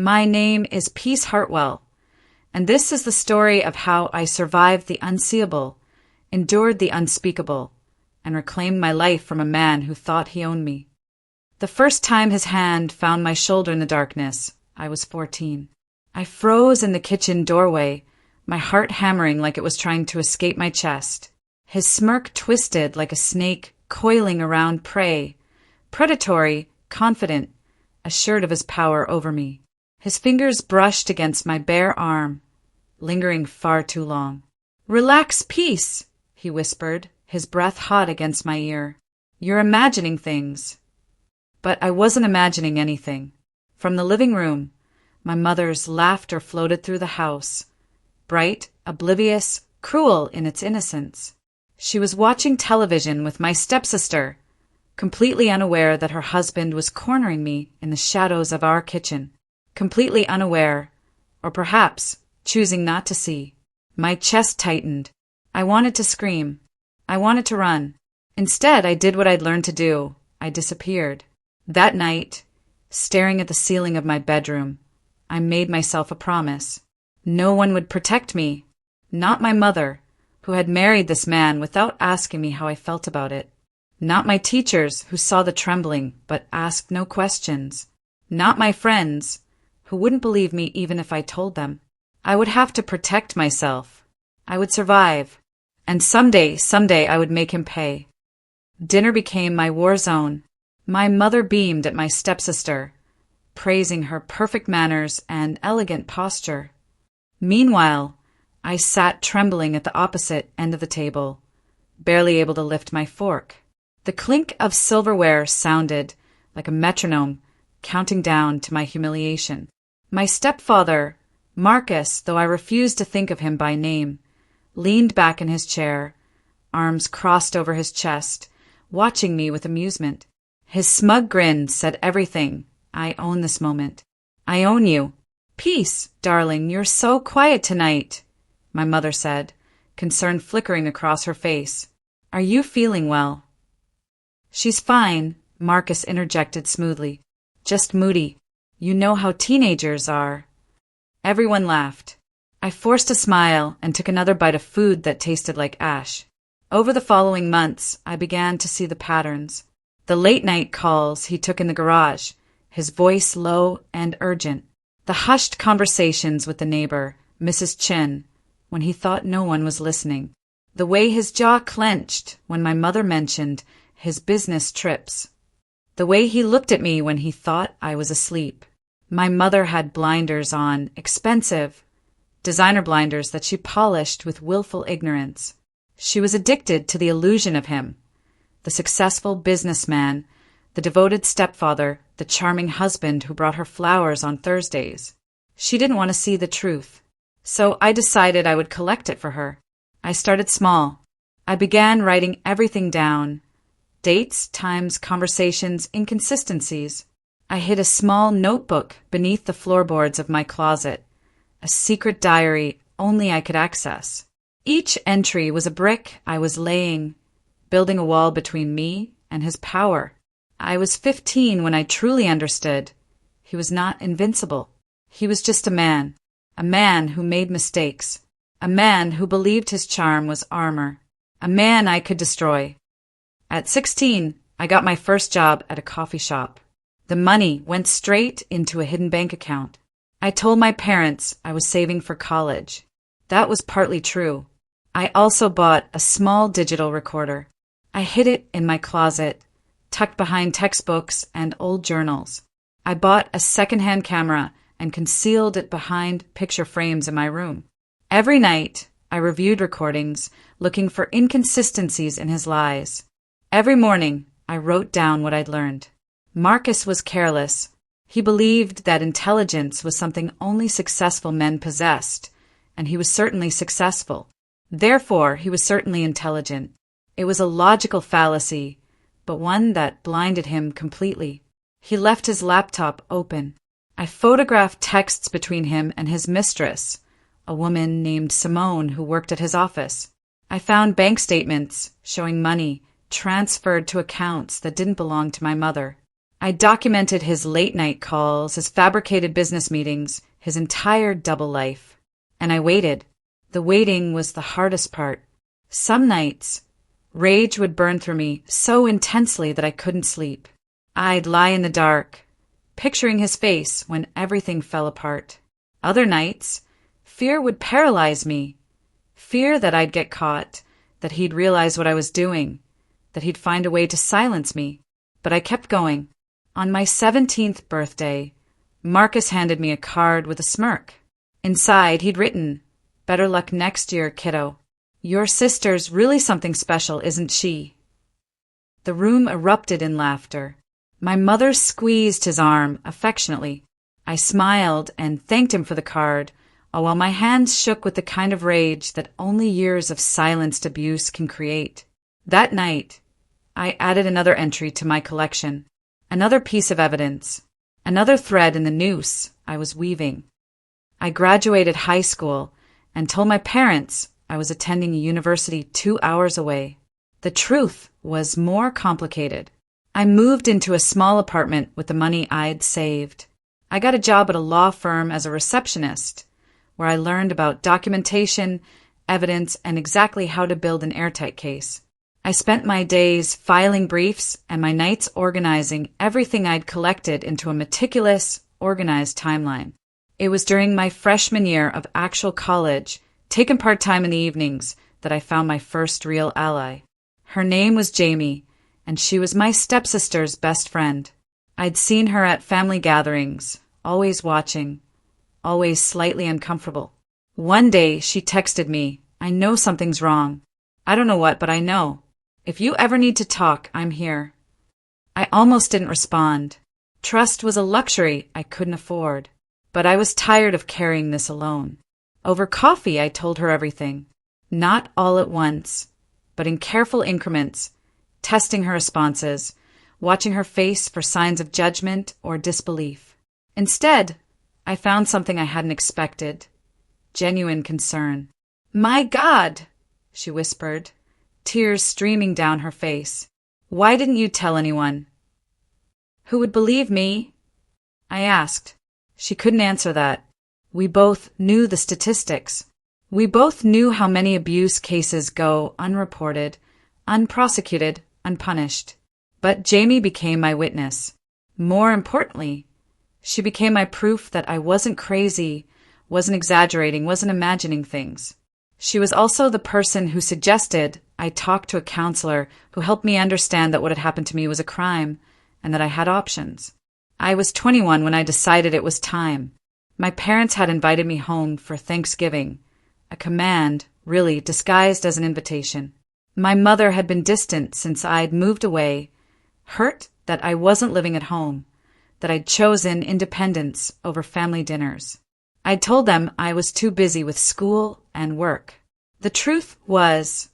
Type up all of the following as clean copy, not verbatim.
My name is Peace Hartwell, and this is the story of how I survived the unseeable, endured the unspeakable, and reclaimed my life from a man who thought he owned me. The first time his hand found my shoulder in the darkness, I was 14. I froze in the kitchen doorway, my heart hammering like it was trying to escape my chest. His smirk twisted like a snake coiling around prey, predatory, confident, assured of his power over me. His fingers brushed against my bare arm, lingering far too long. "Relax, Peace," he whispered, his breath hot against my ear. "You're imagining things." But I wasn't imagining anything. From the living room, my mother's laughter floated through the house, bright, oblivious, cruel in its innocence. She was watching television with my stepsister, completely unaware that her husband was cornering me in the shadows of our kitchen. Completely unaware, or perhaps choosing not to see. My chest tightened. I wanted to scream. I wanted to run. Instead, I did what I'd learned to do. I disappeared. That night, staring at the ceiling of my bedroom, I made myself a promise. No one would protect me. Not my mother, who had married this man without asking me how I felt about it. Not my teachers, who saw the trembling but asked no questions. Not my friends, who wouldn't believe me even if I told them. I would have to protect myself. I would survive. And someday I would make him pay. Dinner became my war zone. My mother beamed at my stepsister, praising her perfect manners and elegant posture. Meanwhile, I sat trembling at the opposite end of the table, barely able to lift my fork. The clink of silverware sounded like a metronome, counting down to my humiliation. My stepfather, Marcus, though I refused to think of him by name, leaned back in his chair, arms crossed over his chest, watching me with amusement. His smug grin said everything. I own this moment. I own you. "Peace, darling, you're so quiet tonight," my mother said, concern flickering across her face. "Are you feeling well?" "She's fine," Marcus interjected smoothly. "Just moody. You know how teenagers are." Everyone laughed. I forced a smile and took another bite of food that tasted like ash. Over the following months, I began to see the patterns. The late-night calls he took in the garage, his voice low and urgent. The hushed conversations with the neighbor, Mrs. Chin, when he thought no one was listening. The way his jaw clenched when my mother mentioned his business trips. The way he looked at me when he thought I was asleep. My mother had blinders on, expensive, designer blinders that she polished with willful ignorance. She was addicted to the illusion of him, the successful businessman, the devoted stepfather, the charming husband who brought her flowers on Thursdays. She didn't want to see the truth. So I decided I would collect it for her. I started small. I began writing everything down. Dates, times, conversations, inconsistencies. I hid a small notebook beneath the floorboards of my closet, a secret diary only I could access. Each entry was a brick I was laying, building a wall between me and his power. I was 15 when I truly understood. He was not invincible. He was just a man who made mistakes, a man who believed his charm was armor, a man I could destroy. At 16, I got my first job at a coffee shop. The money went straight into a hidden bank account. I told my parents I was saving for college. That was partly true. I also bought a small digital recorder. I hid it in my closet, tucked behind textbooks and old journals. I bought a secondhand camera and concealed it behind picture frames in my room. Every night, I reviewed recordings, looking for inconsistencies in his lies. Every morning, I wrote down what I'd learned. Marcus was careless. He believed that intelligence was something only successful men possessed, and he was certainly successful. Therefore, he was certainly intelligent. It was a logical fallacy, but one that blinded him completely. He left his laptop open. I photographed texts between him and his mistress, a woman named Simone who worked at his office. I found bank statements showing money transferred to accounts that didn't belong to my mother. I documented his late-night calls, his fabricated business meetings, his entire double life. And I waited. The waiting was the hardest part. Some nights, rage would burn through me so intensely that I couldn't sleep. I'd lie in the dark, picturing his face when everything fell apart. Other nights, fear would paralyze me. Fear that I'd get caught, that he'd realize what I was doing, that he'd find a way to silence me. But I kept going. On my 17th birthday, Marcus handed me a card with a smirk. Inside, he'd written, "Better luck next year, kiddo. Your sister's really something special, isn't she?" The room erupted in laughter. My mother squeezed his arm affectionately. I smiled and thanked him for the card, while my hands shook with the kind of rage that only years of silenced abuse can create. That night, I added another entry to my collection, another piece of evidence, another thread in the noose I was weaving. I graduated high school and told my parents I was attending a university 2 hours away. The truth was more complicated. I moved into a small apartment with the money I'd saved. I got a job at a law firm as a receptionist, where I learned about documentation, evidence, and exactly how to build an airtight case. I spent my days filing briefs and my nights organizing everything I'd collected into a meticulous, organized timeline. It was during my freshman year of actual college, taken part-time in the evenings, that I found my first real ally. Her name was Jamie, and she was my stepsister's best friend. I'd seen her at family gatherings, always watching, always slightly uncomfortable. One day, she texted me, "I know something's wrong. I don't know what, but I know. If you ever need to talk, I'm here." I almost didn't respond. Trust was a luxury I couldn't afford. But I was tired of carrying this alone. Over coffee, I told her everything. Not all at once, but in careful increments, testing her responses, watching her face for signs of judgment or disbelief. Instead, I found something I hadn't expected. Genuine concern. "My God," she whispered, tears streaming down her face. "Why didn't you tell anyone?" "Who would believe me?" I asked. She couldn't answer that. We both knew the statistics. We both knew how many abuse cases go unreported, unprosecuted, unpunished. But Jamie became my witness. More importantly, she became my proof that I wasn't crazy, wasn't exaggerating, wasn't imagining things. She was also the person who suggested I talk to a counselor who helped me understand that what had happened to me was a crime and that I had options. I was 21 when I decided it was time. My parents had invited me home for Thanksgiving, a command, really, disguised as an invitation. My mother had been distant since I'd moved away, hurt that I wasn't living at home, that I'd chosen independence over family dinners. I'd told them I was too busy with school and work. The truth was,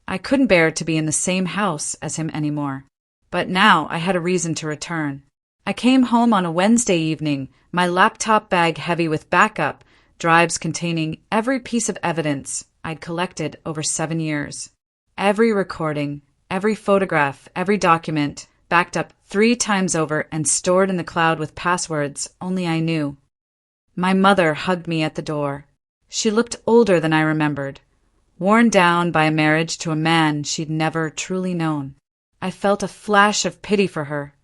I couldn't bear to be in the same house as him anymore. But now I had a reason to return. I came home on a Wednesday evening, my laptop bag heavy with backup drives containing every piece of evidence I'd collected over 7 years. Every recording, every photograph, every document, backed up 3 times over and stored in the cloud with passwords only I knew. My mother hugged me at the door. She looked older than I remembered, worn down by a marriage to a man she'd never truly known. I felt a flash of pity for her,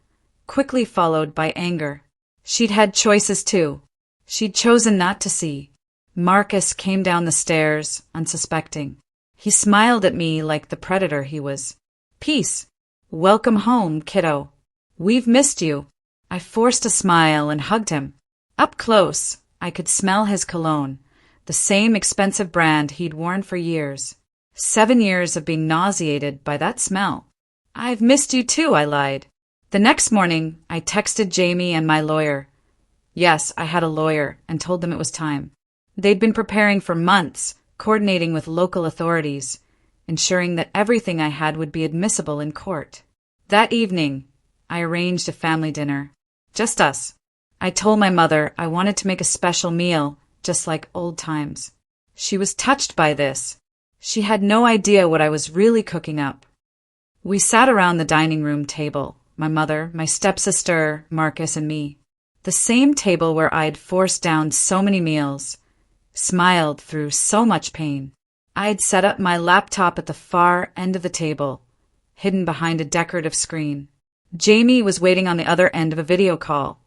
quickly followed by anger. She'd had choices too. She'd chosen not to see. Marcus came down the stairs, unsuspecting. He smiled at me like the predator he was. "Peace. Welcome home, kiddo. We've missed you." I forced a smile and hugged him. Up close, I could smell his cologne, the same expensive brand he'd worn for years. 7 years of being nauseated by that smell. "I've missed you too," I lied. The next morning, I texted Jamie and my lawyer. Yes, I had a lawyer, and told them it was time. They'd been preparing for months, coordinating with local authorities, ensuring that everything I had would be admissible in court. That evening, I arranged a family dinner. Just us. I told my mother I wanted to make a special meal, just like old times. She was touched by this. She had no idea what I was really cooking up. We sat around the dining room table, my mother, my stepsister, Marcus, and me. The same table where I'd forced down so many meals, smiled through so much pain. I'd set up my laptop at the far end of the table, hidden behind a decorative screen. Jamie was waiting on the other end of a video call,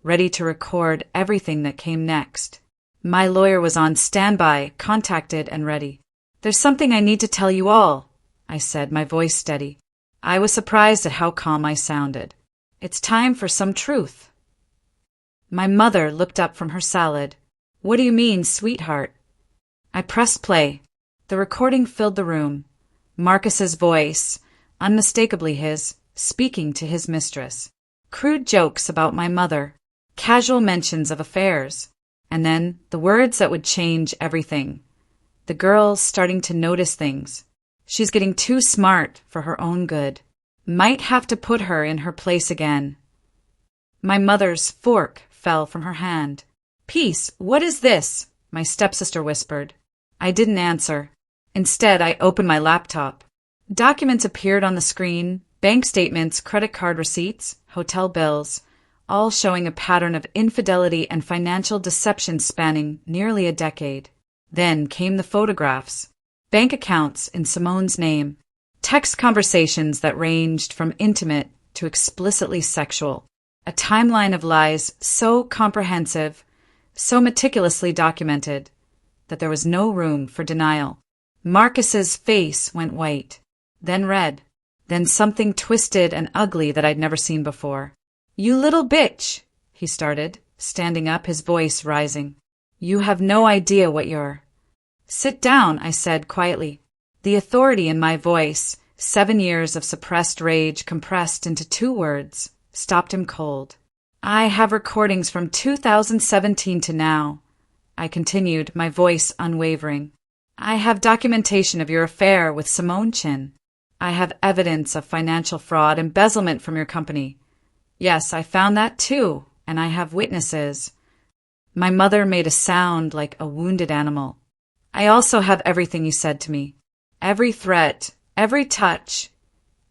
ready to record everything that came next. My lawyer was on standby, contacted and ready. "There's something I need to tell you all," I said, my voice steady. I was surprised at how calm I sounded. "It's time for some truth." My mother looked up from her salad. "What do you mean, sweetheart?" I pressed play. The recording filled the room. Marcus's voice, unmistakably his, speaking to his mistress. Crude jokes about my mother, casual mentions of affairs, and then the words that would change everything. The girl's starting to notice things. She's getting too smart for her own good. Might have to put her in her place again. My mother's fork fell from her hand. "Peace, what is this?" my stepsister whispered. I didn't answer. Instead, I opened my laptop. Documents appeared on the screen, bank statements, credit card receipts, hotel bills, all showing a pattern of infidelity and financial deception spanning nearly a decade. Then came the photographs. Bank accounts in Simone's name. Text conversations that ranged from intimate to explicitly sexual. A timeline of lies so comprehensive, so meticulously documented, that there was no room for denial. Marcus's face went white, then red, then something twisted and ugly that I'd never seen before. "You little bitch," he started, standing up, his voice rising. "You have no idea what you're—" "Sit down," I said quietly. The authority in my voice, 7 years of suppressed rage compressed into 2 words, stopped him cold. "I have recordings from 2017 to now," I continued, my voice unwavering. "I have documentation of your affair with Simone Chin. I have evidence of financial fraud, embezzlement from your company. Yes, I found that too, and I have witnesses." My mother made a sound like a wounded animal. "I also have everything you said to me. Every threat, every touch,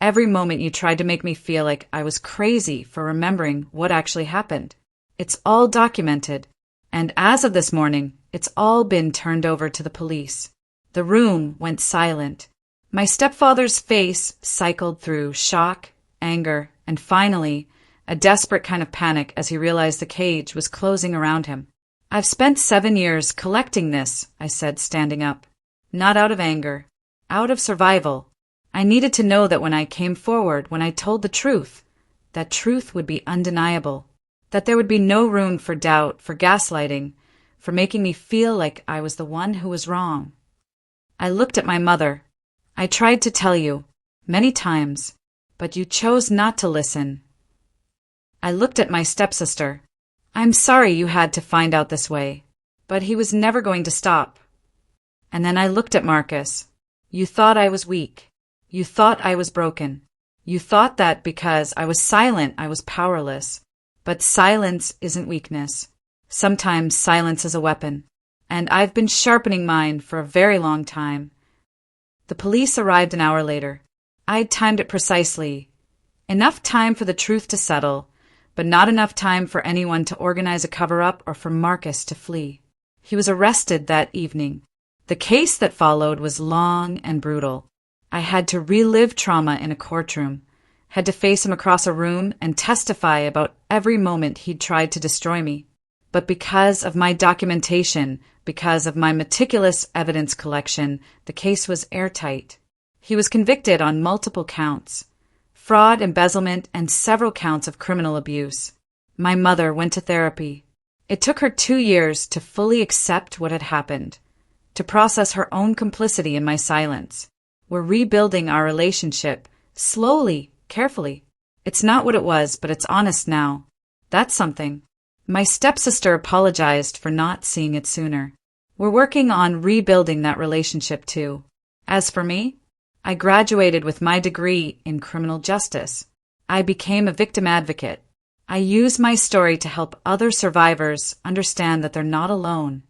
every moment you tried to make me feel like I was crazy for remembering what actually happened. It's all documented, and as of this morning, it's all been turned over to the police." The room went silent. My stepfather's face cycled through shock, anger, and finally, a desperate kind of panic as he realized the cage was closing around him. "I've spent 7 years collecting this," I said, standing up. "Not out of anger. Out of survival. I needed to know that when I came forward, when I told the truth, that truth would be undeniable. That there would be no room for doubt, for gaslighting, for making me feel like I was the one who was wrong." I looked at my mother. "I tried to tell you, many times, but you chose not to listen." I looked at my stepsister. "I'm sorry you had to find out this way, but he was never going to stop." And then I looked at Marcus. "You thought I was weak. You thought I was broken. You thought that because I was silent, I was powerless. But silence isn't weakness. Sometimes silence is a weapon. And I've been sharpening mine for a very long time." The police arrived an hour later. I'd timed it precisely. Enough time for the truth to settle, but not enough time for anyone to organize a cover-up or for Marcus to flee. He was arrested that evening. The case that followed was long and brutal. I had to relive trauma in a courtroom, had to face him across a room and testify about every moment he'd tried to destroy me. But because of my documentation, because of my meticulous evidence collection, the case was airtight. He was convicted on multiple counts: fraud, embezzlement, and several counts of criminal abuse. My mother went to therapy. It took her 2 years to fully accept what had happened, to process her own complicity in my silence. We're rebuilding our relationship, slowly, carefully. It's not what it was, but it's honest now. That's something. My stepsister apologized for not seeing it sooner. We're working on rebuilding that relationship too. As for me, I graduated with my degree in criminal justice. I became a victim advocate. I use my story to help other survivors understand that they're not alone,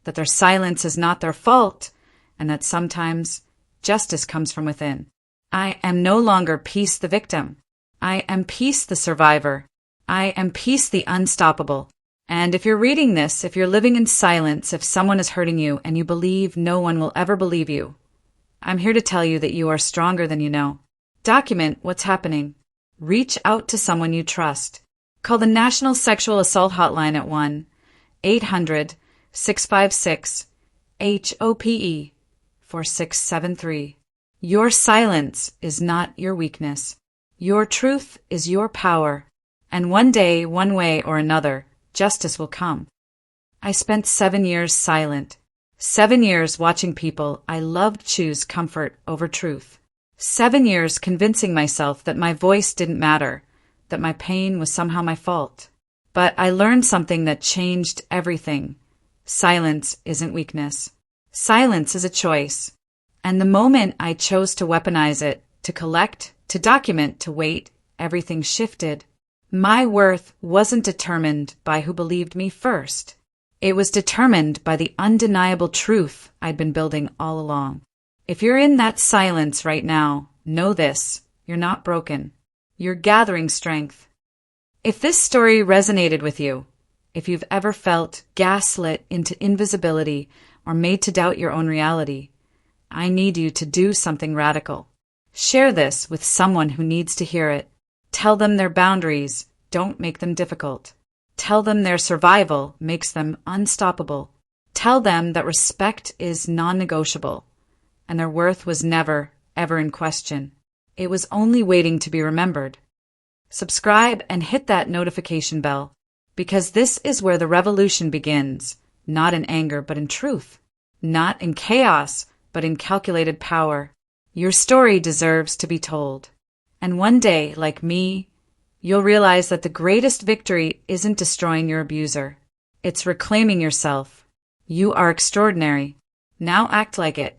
that their silence is not their fault, and that sometimes justice comes from within. I am no longer Peace the victim. I am Peace the survivor. I am Peace the unstoppable. And if you're reading this, if you're living in silence, if someone is hurting you and you believe no one will ever believe you, I'm here to tell you that you are stronger than you know. Document what's happening. Reach out to someone you trust. Call the National Sexual Assault Hotline at 1-800-656-HOPE 4673. Your silence is not your weakness. Your truth is your power. And one day, one way or another, justice will come. I spent 7 years silent. 7 years watching people I loved choose comfort over truth. 7 years convincing myself that my voice didn't matter, that my pain was somehow my fault. But I learned something that changed everything. Silence isn't weakness. Silence is a choice. And the moment I chose to weaponize it, to collect, to document, to wait, everything shifted. My worth wasn't determined by who believed me first. It was determined by the undeniable truth I'd been building all along. If you're in that silence right now, know this: you're not broken. You're gathering strength. If this story resonated with you, if you've ever felt gaslit into invisibility or made to doubt your own reality, I need you to do something radical. Share this with someone who needs to hear it. Tell them their boundaries don't make them difficult. Tell them their survival makes them unstoppable. Tell them that respect is non-negotiable, and their worth was never, ever in question. It was only waiting to be remembered. Subscribe and hit that notification bell, because this is where the revolution begins, not in anger but in truth, not in chaos but in calculated power. Your story deserves to be told. And one day, like me, you'll realize that the greatest victory isn't destroying your abuser. It's reclaiming yourself. You are extraordinary. Now act like it.